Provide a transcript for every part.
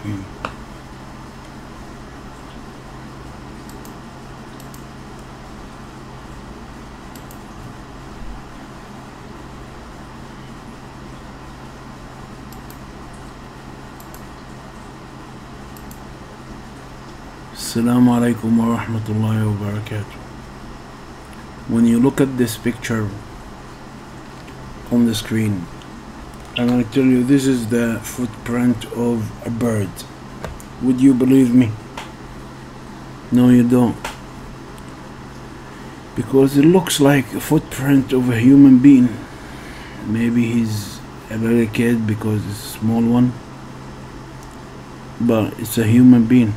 Assalamu alaikum wa rahmatullahi wa barakatuh. When you look at this picture on the screen, I'm going to tell you this is the footprint of a bird. Would you believe me? No, you don't. Because it looks like a footprint of a human being. Maybe he's a little kid because it's a small one, but it's a human being.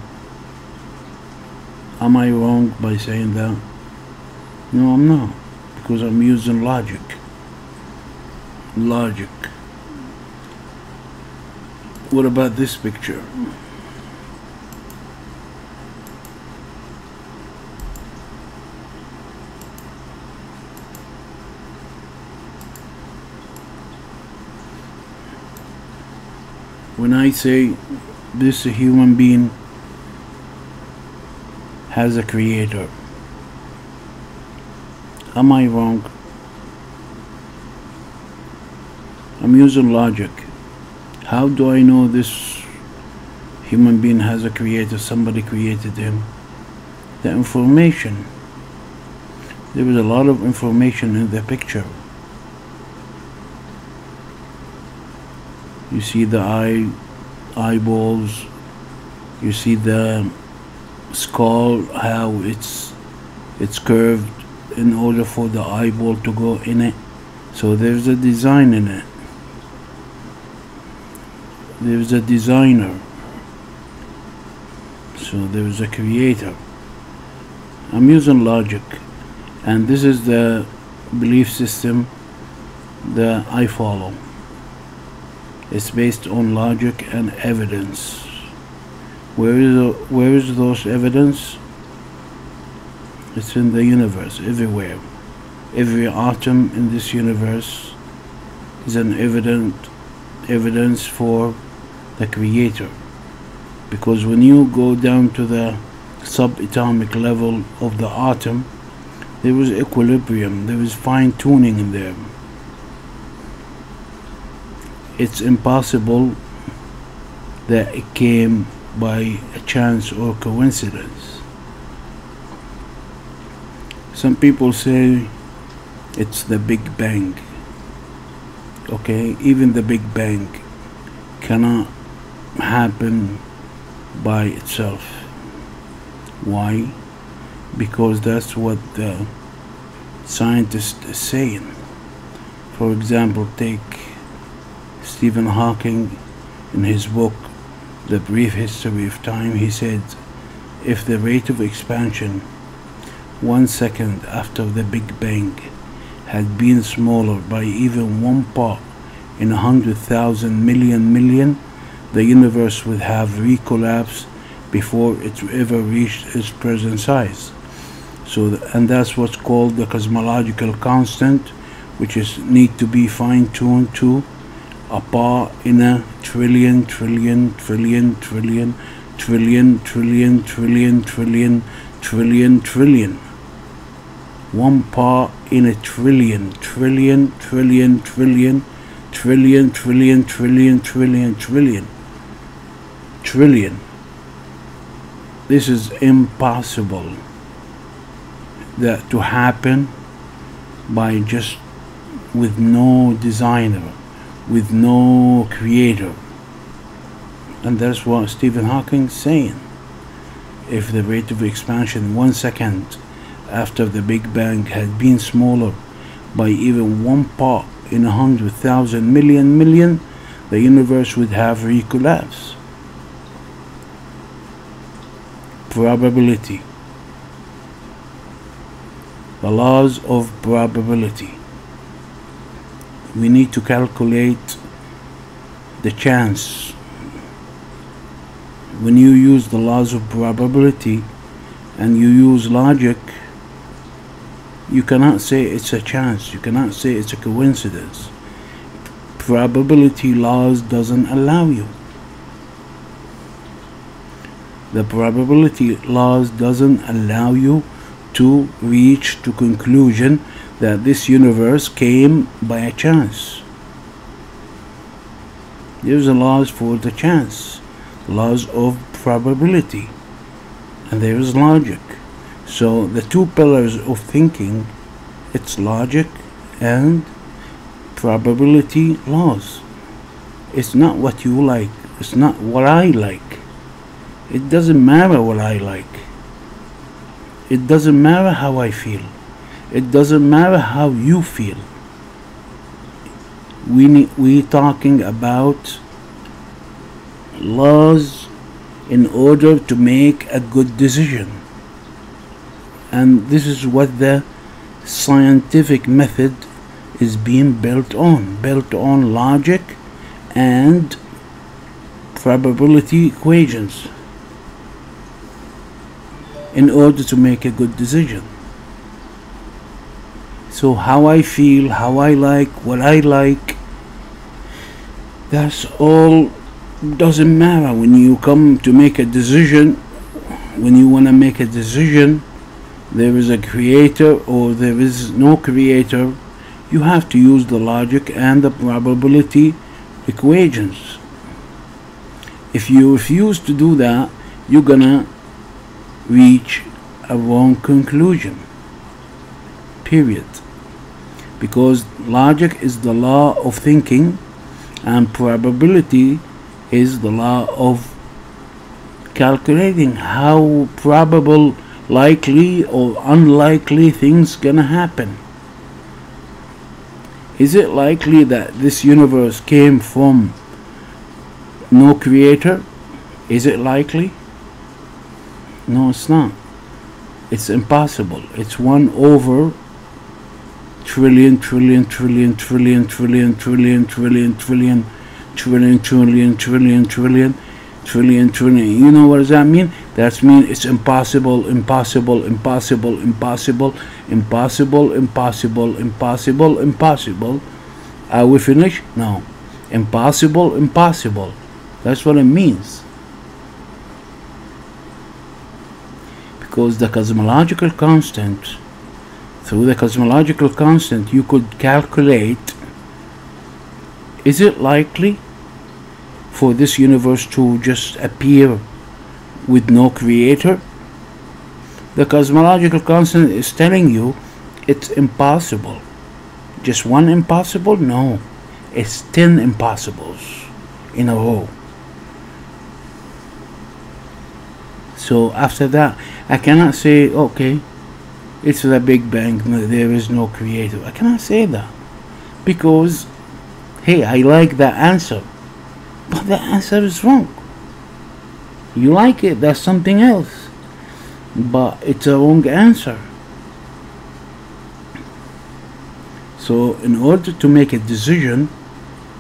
Am I wrong by saying that? No, I'm not, because I'm using logic. Logic. What about this picture? When I say this human being has a creator, am I wrong? I'm using logic. How do I know this human being has a creator? Somebody created him. The information. There was a lot of information in the picture. You see the eyeballs. You see the skull, how it's curved in order for the eyeball to go in it. So there's a design in it. There's a designer. So there's a creator. I'm using logic, and this is the belief system that I follow. It's based on logic and evidence. Where is those evidence? It's in the universe, everywhere. Every atom in this universe is an evidence for the creator. Because when you go down to the subatomic level of the atom, there was equilibrium, there was fine-tuning in there. It's impossible that it came by a chance or coincidence. Some people say it's the Big Bang. Okay, even the Big Bang cannot happen by itself. Why? Because that's what the scientist is saying. For example, take Stephen Hawking in his book The Brief History of Time. He said, if the rate of expansion 1 second after the Big Bang had been smaller by even 1 part in 100,000 million, the universe would have recollapsed before it ever reached its present size. And that's what's called the cosmological constant, which is need to be fine-tuned to a part in a trillion. 1 part in a trillion. This is impossible that to happen by just with no designer, with no creator. And that's what Stephen Hawking is saying. If the rate of expansion 1 second after the Big Bang had been smaller by even 1 part in 100,000 million, the universe would have recollapsed. Probability. The laws of probability. We need to calculate the chance. When you use the laws of probability and you use logic, you cannot say it's a chance, you cannot say it's a coincidence. Probability laws doesn't allow you. The probability laws doesn't allow you to reach to conclusion that this universe came by a chance. There's a laws for the chance, laws of probability, and there is logic. So the two pillars of thinking, it's logic and probability laws. It's not what you like, it's not what I like. It doesn't matter what I like. It doesn't matter how I feel. It doesn't matter how you feel. We're talking about laws in order to make a good decision. And this is what the scientific method is being built on logic and probability equations in order to make a good decision. So how I feel, how I like, what I like, that's all doesn't matter when you come to make a decision. When you want to make a decision, there is a creator or there is no creator, you have to use the logic and the probability equations. If you refuse to do that, you're gonna reach a wrong conclusion, period. Because logic is the law of thinking and probability is the law of calculating how probable, likely or unlikely things gonna happen. Is it likely that this universe came from no creator? Is it likely? No, it's not. It's impossible. It's 1 over trillion, trillion, trillion, trillion, trillion, trillion, trillion, trillion, trillion, trillion, trillion, trillion, trillion, trillion. You know what does that mean? That means it's impossible, impossible, impossible, impossible, impossible, impossible, impossible, impossible. Are we finished? No. Impossible, impossible. That's what it means. Because the cosmological constant, through the cosmological constant, you could calculate, is it likely for this universe to just appear with no creator? The cosmological constant is telling you it's impossible. Just one impossible? No. It's 10 impossibles in a row. So after that, I cannot say, okay, it's the Big Bang, there is no creator. I cannot say that. Because, hey, I like that answer. But the answer is wrong. You like it, that's something else. But it's a wrong answer. So in order to make a decision,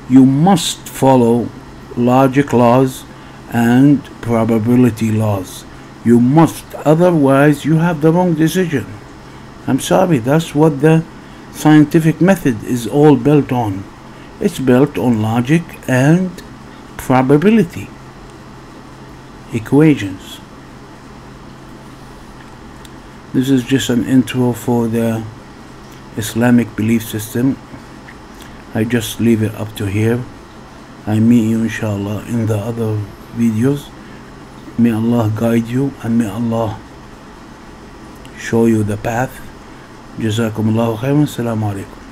you must follow logic laws and probability laws. You must, otherwise you have the wrong decision. I'm sorry, that's what the scientific method is all built on. It's built on logic and probability equations. This is just an intro for the Islamic belief system. I just leave it up to here. I meet you inshallah in the other videos. May Allah guide you and may Allah show you the path. Jazakumullahu khairan. Assalamu alaikum.